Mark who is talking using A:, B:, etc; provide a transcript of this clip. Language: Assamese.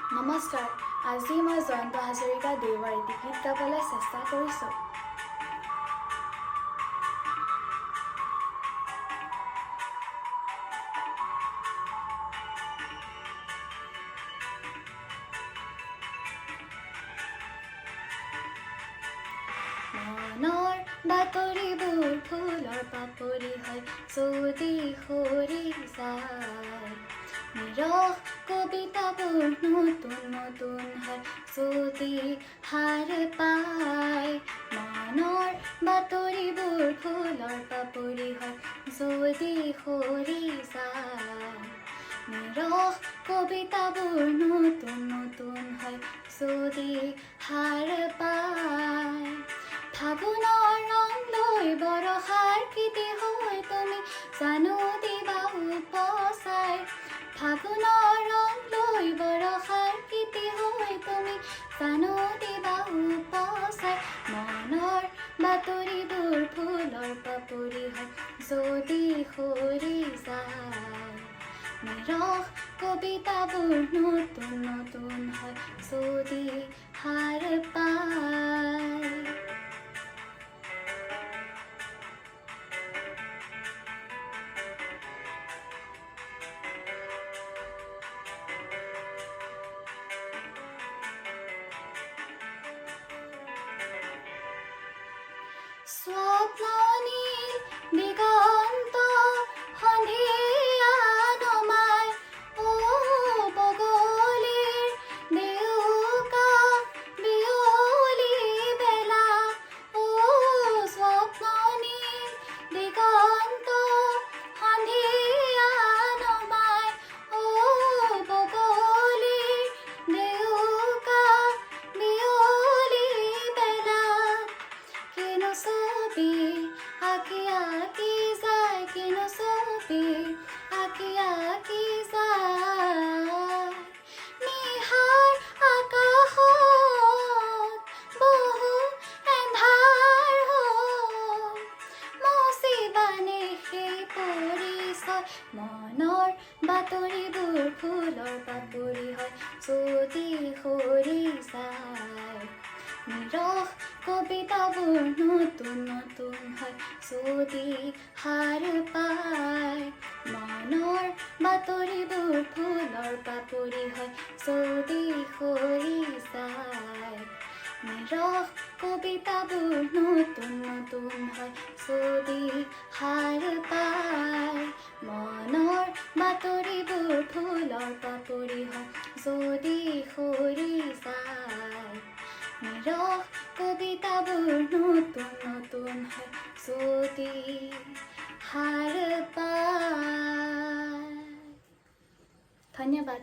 A: নমস্কাৰ, আজি মই জয়ন্ত হাজৰিকা দেৱৰ এটি গীত গাবলৈ চেষ্টা কৰিছোঁ। মনৰ বাতৰিবোৰ ফুলৰ পাপৰি হয় যদি সৰি যায়। নিৰহ কবিতাবোৰ নতুন নতুন হয় যদি হাৰ পায়। মনৰ বাতৰিবোৰ ফুলৰ পাপৰি হয় যদি সৰি যায়। নিৰহ কবিতাবোৰ নতুন নতুন হয় যদি হাৰ পায়। ফাগুনৰ ৰং লৈ বৰষাৰ কীৰ্তি হৈ তুমি জানো দিবা উপচাই। ফাগুনৰ ৰং লৈ বৰষাৰ কীৰ্তি হৈ তুমি জানো দিবা উপচাই। মনৰ বাতৰিবোৰ ফুলৰ পাপৰি হয় যদি সৰি যায়। নিৰহ কবিতাবোৰ নতুন নতুন হয় যদি হাৰ পায়। স্বপ্ননীল দিগন্ত সন্ধিয়া নমাই বগলীৰ দেউকা বিয়লি বেলা। স্বপ্ননীল দিগন্ত সন্ধিয়া নমাই বগলীৰ দেউকা বিয়লি বেলা। কিনো ছবি আঁকি আঁকি যায়, কিনো ছবি আঁকি আঁকি যায়। নিশাৰ আকাশত বহু এন্ধাৰ হ'ল মচিবানে সেই পৰিচয়। মনৰ বাতৰিবোৰ ফুলৰ পাপৰি হয় যদি সৰি যায়। নিৰহ কবিতাবোৰ নতুন নতুন হয় যদি হাৰ পায়। মনৰ বাতৰিবোৰ ফুলৰ পাপৰি হয় যদি সৰি যায়। নিৰহ কবিতাবোৰ নতুন নতুন হয় যদি হাৰ পায়। মনৰ বাতৰিবোৰ ফুলৰ পাপৰি হয় যদি সৰি যায়। নিৰহ কবিতাবোৰ নতুন নতুন হয় যদি হাৰ পায়। ধন্যবাদ।